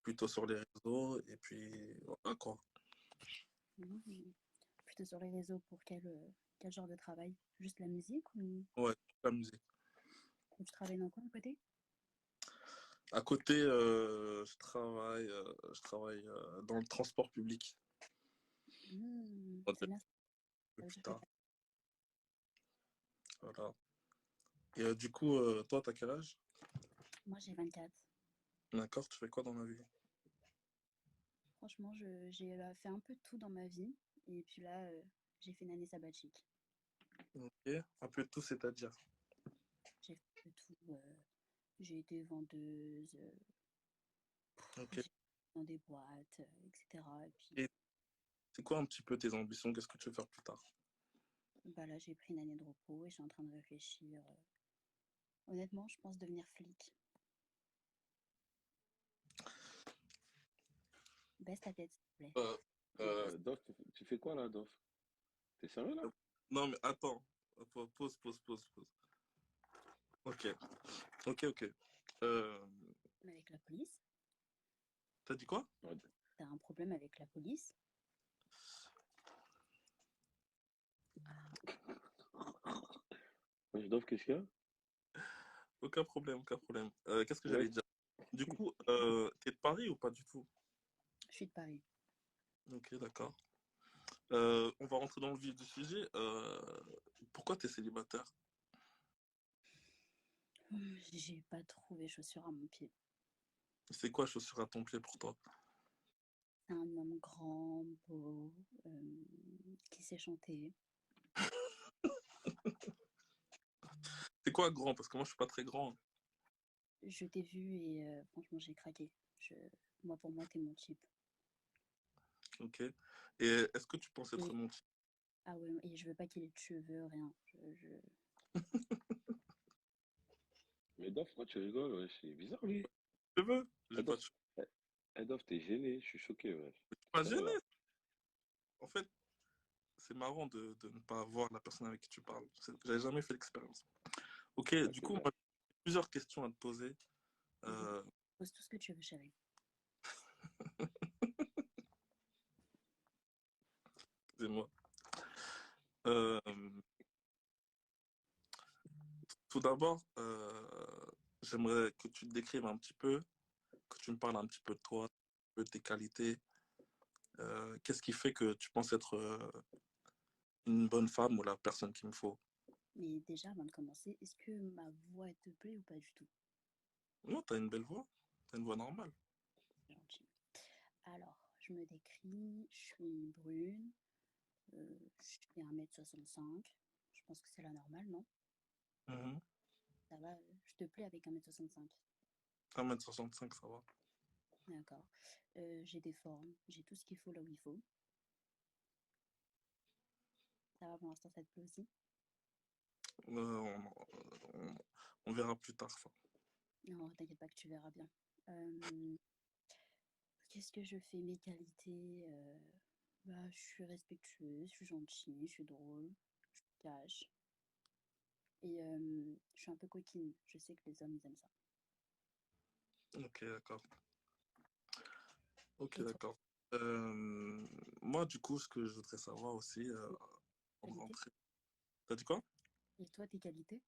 plutôt sur les réseaux, et puis voilà quoi. Mhm. Plutôt sur les réseaux pour quel genre de travail? Juste la musique ou Ouais, la musique. tu travailles dans quoi à côté? À côté, je travaille dans le transport public. On C'est va bien, dire ça veut plus dire que tard. Voilà. Et du coup, toi, t'as quel âge? moi j'ai 24. D'accord, tu fais quoi dans la vie? Franchement, j'ai fait un peu de tout dans ma vie. Et puis là, j'ai fait une année sabbatique. Ok, un peu de tout, c'est-à-dire. J'ai fait un peu de tout. J'ai été vendeuse, Ok. j'ai été dans des boîtes, etc. Et puis Et c'est quoi un petit peu tes ambitions? Qu'est-ce que tu veux faire plus tard? bah là, j'ai pris une année de repos et je suis en train de réfléchir. Honnêtement, je pense devenir flic. Baisse ta tête, s'il te plaît. Euh, Dof, tu fais quoi là, Dof? T'es sérieux là? non, mais attends. Pause, pause, pause, pause. Ok, ok, ok. Euh, Mais avec la police? T'as dit quoi? Ouais. T'as un problème avec la police? Wesh, Dof, qu'est-ce qu'il y a? Aucun problème, aucun problème. Qu'est-ce que j'allais Ouais. dire? Du coup, t'es de Paris ou pas du tout? Je suis de Paris. Ok, d'accord. On va rentrer dans le vif du sujet. Pourquoi t'es célibataire? J'ai pas trouvé chaussures à mon pied. C'est quoi chaussure à ton pied pour toi? C'est un homme grand, beau, qui sait chanter. C'est quoi grand? Parce que moi, je suis pas très grand. Je t'ai vu et franchement, j'ai craqué. Moi, pour moi, t'es mon type. Ok. Et est-ce que tu penses être Et, mon type? ah ouais, et je veux pas qu'il ait de cheveux, rien. Mais Dof, pourquoi tu rigoles? Wesh, c'est bizarre lui. Je veux. Eh, J'ai pas, Dof, je suis Dof, t'es gêné, je suis choqué, wesh. pas gêné. Sérieux. En fait, c'est marrant de ne pas voir la personne avec qui tu parles. J'avais jamais fait l'expérience. Ok, du Ok, coup, moi, merci. j'ai plusieurs questions à te poser. Mhm. Euh, Pose tout ce que tu veux, chérie. Excusez-moi. Euh, Tout d'abord, j'aimerais que tu te décrives un petit peu, que tu me parles un petit peu de toi, de tes qualités. Qu'est-ce qui fait que tu penses être une bonne femme ou la personne qu'il me faut? Mais déjà, avant de commencer, est-ce que ma voix elle te plaît ou pas du tout? Non, t'as une belle voix. T'as une voix normale. C'est gentil. Alors, je me décris, je suis brune, je fais 1,65 m. Je pense que c'est la normale, non? Mhm. Ça va, je te plais avec 1,65 m. 1,65 m, ça va. D'accord. J'ai des formes, j'ai tout ce qu'il faut là où il faut. Ça va pour l'instant, ça te plaît aussi? On, on verra plus tard ça. Non, t'inquiète pas que tu verras bien. Euh, Qu'est-ce que je fais? Mes qualités, bah, je suis respectueuse, je suis gentille, je suis drôle, je suis cash. Et je suis un peu coquine. Je sais que les hommes, ils aiment ça. Ok, d'accord. Ok, Et toi, d'accord. Moi, du coup, ce que je voudrais savoir aussi, tes avant de qualités? rentrer. T'as dit quoi? Et toi, tes qualités?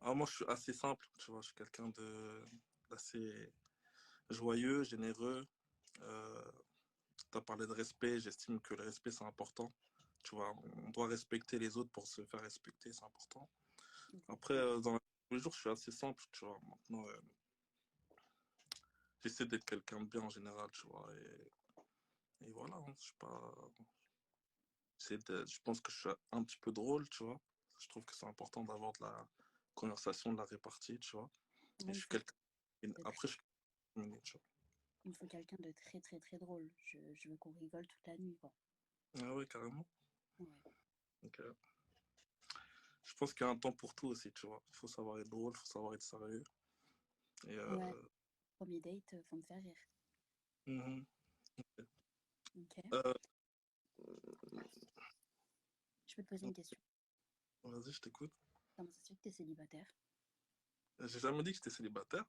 Ah, moi, je suis assez simple, tu vois. Je suis quelqu'un d'assez joyeux, généreux. Euh, Tu as parlé de respect. J'estime que le respect, c'est important. Tu vois, on doit respecter les autres pour se faire respecter, c'est important. Après, Exactement. dans la vie de tous les jours, je suis assez simple, tu vois. Maintenant, j'essaie d'être quelqu'un de bien en général, tu vois. Et voilà, hein, je suis pas. Je pense que je suis un petit peu drôle, tu vois. Je trouve que c'est important d'avoir de la conversation, de la répartie, tu vois. Et Moi, je il me suis faut quelqu'un. Après, je suis quelqu'un, tu vois. il me faut quelqu'un de très, très, très drôle. Je veux qu'on rigole toute la nuit, quoi. Ah ouais, carrément. Ouais. Donc, je pense qu'il y a un temps pour tout aussi, tu vois. Il faut savoir être drôle, il faut savoir être sérieux. Et Ouais, premier date, faut me faire rire. mhm. Ok. Euh, Je peux te poser une question. Vas-y, je t'écoute. Comment ça se fait que t'es célibataire? J'ai jamais dit que j'étais célibataire.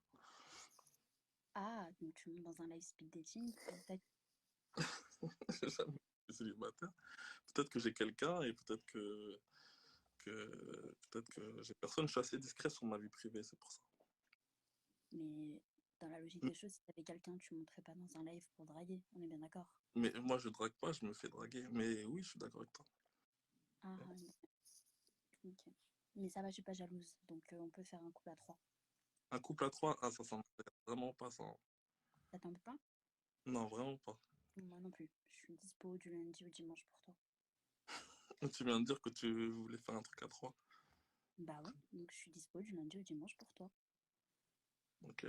Ah, donc tu montes dans un live speed dating. J'ai jamais été célibataire. Peut-être que j'ai quelqu'un et peut-être que j'ai personne. Je suis assez discret sur ma vie privée, c'est pour ça. Mais dans la logique des choses, si t'avais quelqu'un, tu monterais pas dans un live pour draguer. On est bien d'accord. Mais moi, je drague pas, je me fais draguer. Mais oui, je suis d'accord avec toi. Ah, ok. Mais ça va, je suis pas jalouse. Donc on peut faire un couple à 3. Un couple à trois, ah, ça m'intéresse vraiment pas ça. Ça t'embête pas? Non, vraiment pas. Moi non plus. Je suis dispo du lundi au dimanche pour toi. Tu viens de dire que tu voulais faire un truc à trois. Bah ouais, donc je suis dispo du lundi au dimanche pour toi. Ok.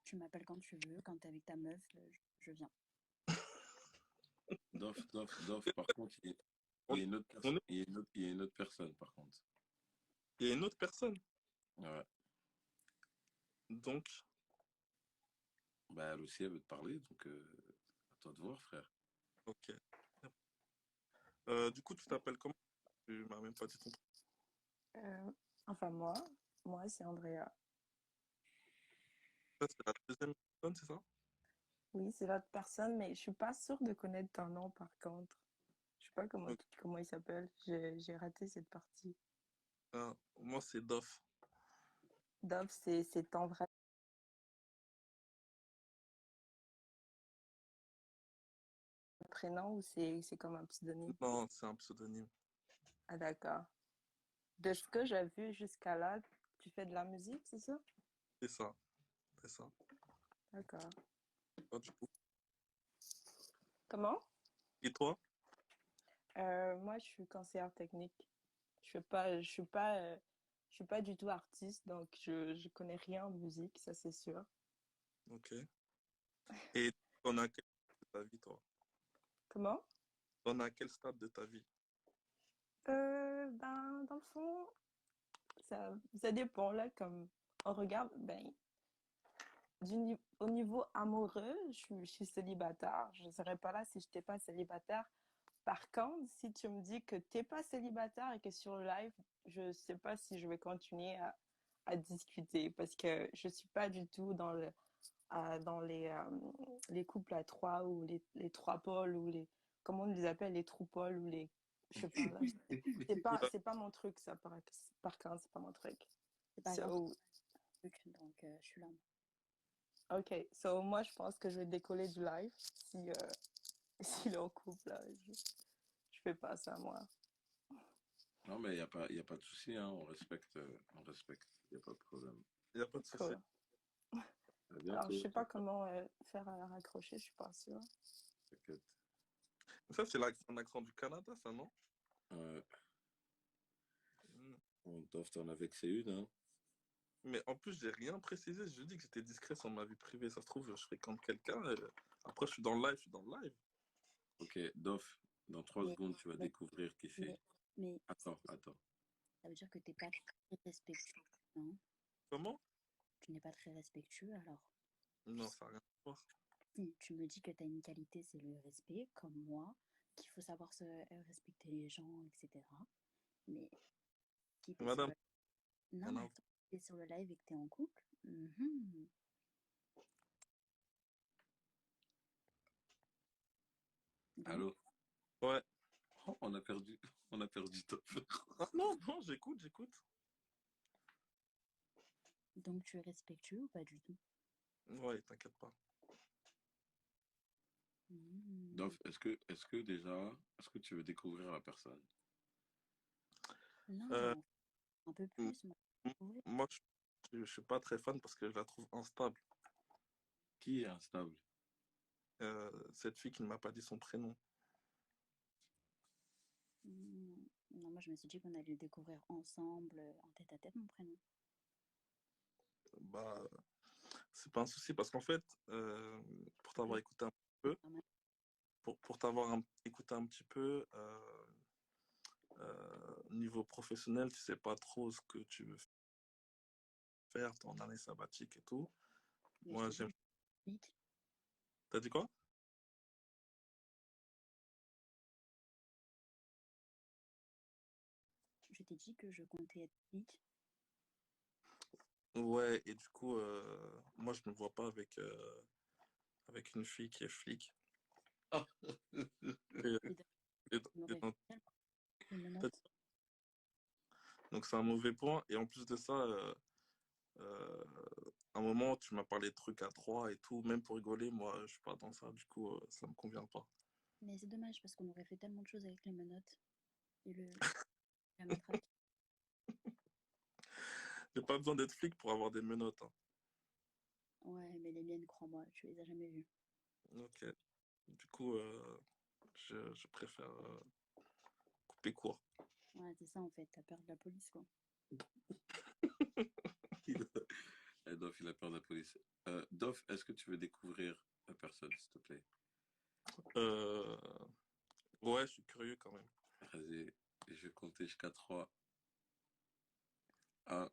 Tu m'appelles quand tu veux, quand t'es avec ta meuf, je viens. Dof, par contre, On, il y a une autre on personne, est... il y a une autre personne, par contre. Il y a une autre personne. Ouais. Donc, Bah, elle aussi, elle veut te parler, donc à toi de voir, frère. ok. Du coup, tu t'appelles comment? Tu m'as même pas dit ton truc. Euh, enfin, moi, c'est Andrea. Ça, c'est la deuxième personne, c'est ça? Oui, c'est l'autre personne, mais je suis pas sûre de connaître ton nom, par contre. Je sais pas Ok. comment il s'appelle. J'ai raté cette partie. Moi, c'est Dof. Dove, c'est ton vrai prénom ou c'est comme un pseudonyme? Non, c'est un pseudonyme. Ah, d'accord. De ce que j'ai vu jusqu'à là, tu fais de la musique, c'est ça? C'est ça. C'est ça. D'accord. Toi, du coup. Comment? Et toi? Moi, je suis conseillère technique. Je suis pas du tout artiste, donc je connais rien en musique, ça c'est sûr. Ok. Et t'en as quel stade de ta vie, toi? Comment? T'en as quel stade de ta vie? Ben, dans le fond, ça dépend, là, comme on regarde, ben, au niveau amoureux, je suis célibataire. Je ne serais pas là si je n'étais pas célibataire. Par contre, si tu me dis que tu n'es pas célibataire et que sur le live, je ne sais pas si je vais continuer à discuter parce que je ne suis pas du tout dans les couples à trois ou les trois pôles ou les, comment on les appelle, les troupoles ou les, je sais pas, là. Oula, C'est pas mon truc, ça, par contre, c'est pas mon truc. C'est pas grave, So, truc, donc je suis là. ok, so moi, je pense que je vais décoller du live si, s'il est en couple, là. Je fais pas ça, moi. Non, mais il y a pas de souci, hein, on respecte, il n'y a pas de problème. il n'y a pas de souci. Cool. À Alors, je bientôt, sais pas comment faire à raccrocher, je suis pas sûre. t'inquiète. Ça, c'est un accent du Canada, ça, non? Ouais, Mm. on doit t'en avec une, hein. Mais en plus, j'ai rien précisé. Je dis que j'étais discret sur ma vie privée. Ça se trouve, je fréquente quelqu'un. Après, je suis dans le live, je suis dans le live. Ok, Dof, dans 3 Mais, secondes, tu vas mais, découvrir qui c'est. mais Attends. ça veut dire que t'es pas très respectueux, non? Comment? Tu n'es pas très respectueux, alors. Non, ça n'a rien à voir. Si tu me dis que tu as une qualité, c'est le respect, comme moi, qu'il faut savoir respecter les gens, etc. Mais qui t'es sur Madame, le... Non, rien mais à voir. attends, t'es sur le live et que t'es en couple. Mhm. Donc, Allô? Ouais. Oh, on a perdu Dof. Ah non, non, j'écoute. donc tu es respectueux ou pas du tout? Ouais, t'inquiète pas. Dof, Mhm. est-ce que tu veux découvrir la personne? Non, Euh, genre, un peu m- plus, moi. Oui. moi, je suis pas très fan parce que je la trouve instable. Qui est instable? Cette fille qui ne m'a pas dit son prénom. Non, moi je me suis dit qu'on allait le découvrir ensemble, en tête à tête, mon prénom. Bah, c'est pas un souci parce qu'en fait, pour t'avoir Oui, écouté un petit peu, pas mal. pour t'avoir écouté un petit peu, niveau professionnel, tu sais pas trop ce que tu veux faire, ton année sabbatique et tout. Mais je Moi, t'ai dit j'aime. que je vite. T'as dit quoi? Je t'ai dit que je comptais être vite. Ouais, et du coup, moi, je me vois pas avec une fille qui est flic. Et, Et d'ailleurs, et- on et aurait dans- fait les menottes. donc, c'est un mauvais point. Et en plus de ça, euh, à un moment, tu m'as parlé de trucs à trois et tout. Même pour rigoler, moi, je suis pas dans ça. Du coup, ça me convient pas. Mais c'est dommage parce qu'on aurait fait tellement de choses avec les menottes et la matraque. J'ai pas besoin d'être flic pour avoir des menottes, hein. Ouais, mais les miennes, crois-moi, tu les as jamais vues. Ok. Du coup, je préfère couper court. Ouais, c'est ça en fait, t'as peur de la police quoi. Dof, il a peur de la police. Dof, est-ce que tu veux découvrir la personne, s'il te plaît? Euh, Ouais, je suis curieux quand même. Vas-y, je vais compter jusqu'à 3. 1.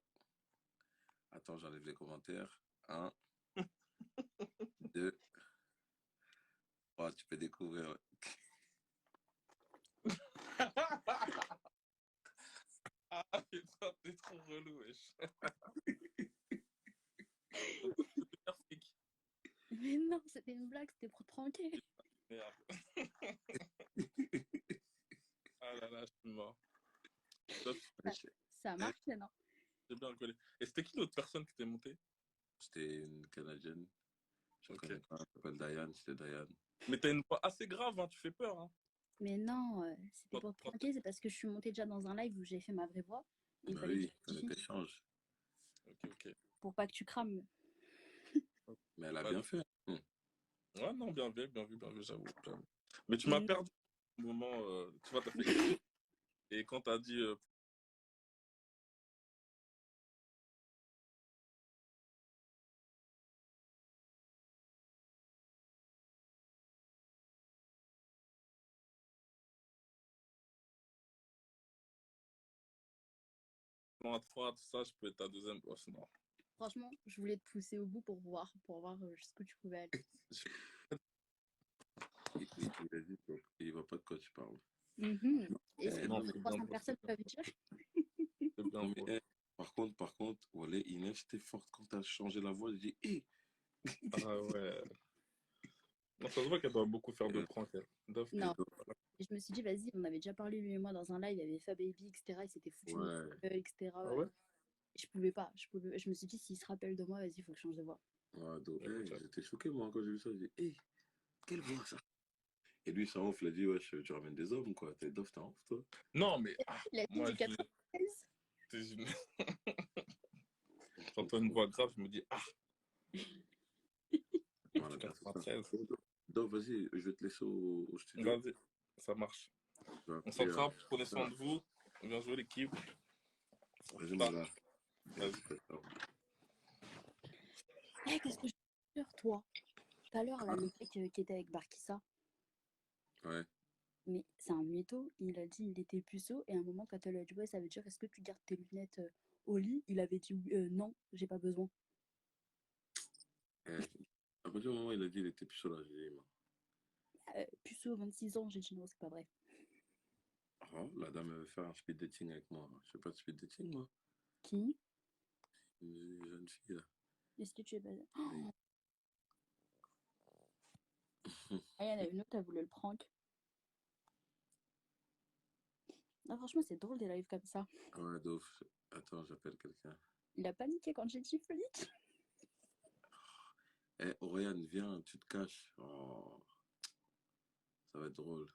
Attends, j'enlève les commentaires. 1, 2, 3. Tu peux découvrir. Ah putain, t'es trop relou, wesh. Super flic. Mais non, c'était une blague, c'était pour te pranker. Merde. Ah là là, je suis mort. Top, Ça a marché, non? j'ai bien rigolé. Et c'était qui l'autre personne qui t'est montée? C'était une Canadienne. Je ne Ok. connais pas. Elle s'appelle Diane. C'était Diane. Mais t'as une voix assez grave, hein, tu fais peur, hein. Mais non, c'était Quand- pour te quand- pranker, c'est parce que je suis montée déjà dans un live où j'ai fait ma vraie voix. Et il Bah fallait que je oui, il fallait justifie qu'elle change. Ok, ok. pour pas que tu crames. Mais elle a Ouais, bien fait. ouais, non, bien vu, j'avoue, j'avoue. Mais tu m'as Mais perdu au moment, tu vois, t'as fait. Et quand t'as dit plan à 3, tout ça, je peux être ta deuxième boss, non. franchement, je voulais te pousser au bout pour voir jusqu'où tu pouvais aller. Il a dit qu'il ne voit pas de quoi tu parles. Et c'est Non, Non, ce que mais, c'est bien 300 drôle, personnes peuvent dire. c'est bien non, mais, drôle. par contre, Wallet, Inès, c'était forte quand tu as changé la voix. J'ai dit, hé! Ah ouais. Non, ça se voit qu'elle doit beaucoup faire de pranks, elle. Dof, Non, et je me suis dit, vas-y, on avait déjà parlé, lui et moi, dans un live, il y avait Fababy, etc. Il s'était foutu de Ouais, gueule, etc. ah ouais? Je pouvais pas. Je me suis dit, s'il se rappelle de moi, vas-y, il faut que je change de voix. ouais, donc, J'avoue, j'avoue. j'étais choqué, moi, quand j'ai vu ça. J'ai dit, hé, quelle voix, ça? Et lui, ça ouf, il a dit, ouais, tu ramènes des hommes, quoi. T'es Dof, t'es un ouf, toi. Non, mais Il a dit moi, du 93. j'entends une voix grave, je me dis, Voilà, du bien, c'est ça. 93. Dof, vas-y, je vais te laisser au studio. Vas-y, ça marche. Je vais On appeler, s'attrape, prenez soin ça. de vous. Bien joué, l'équipe. Vas-y, Ça, mon gars. vas-y. Eh, qu'est-ce que je veux dire, toi? Tout à l'heure, là, le mec qui était avec Barkissa, Ouais. mais c'est un mytho. Il a dit il était puceau. Et à un moment, quand elle lui a dit, ouais, ça veut dire, est-ce que tu gardes tes lunettes au lit? Il avait dit, non, j'ai pas besoin. Eh, à partir du moment où il a dit qu'il était plus sur la j'ai dit, Puceau, 26 ans. J'ai dit, non, c'est pas vrai. oh, la dame veut faire un speed dating avec moi. Je fais pas de speed dating, moi. Qui? Une jeune fille, là. Est-ce que tu es pas... Oui. Ah, il y en a une autre, elle voulait le prank. Non, franchement, c'est drôle des lives comme ça. Ouais, Dof. Attends, j'appelle quelqu'un. Il a paniqué quand j'ai dit flic. Eh, Oriane, viens, tu te caches. Oh, ça va être drôle.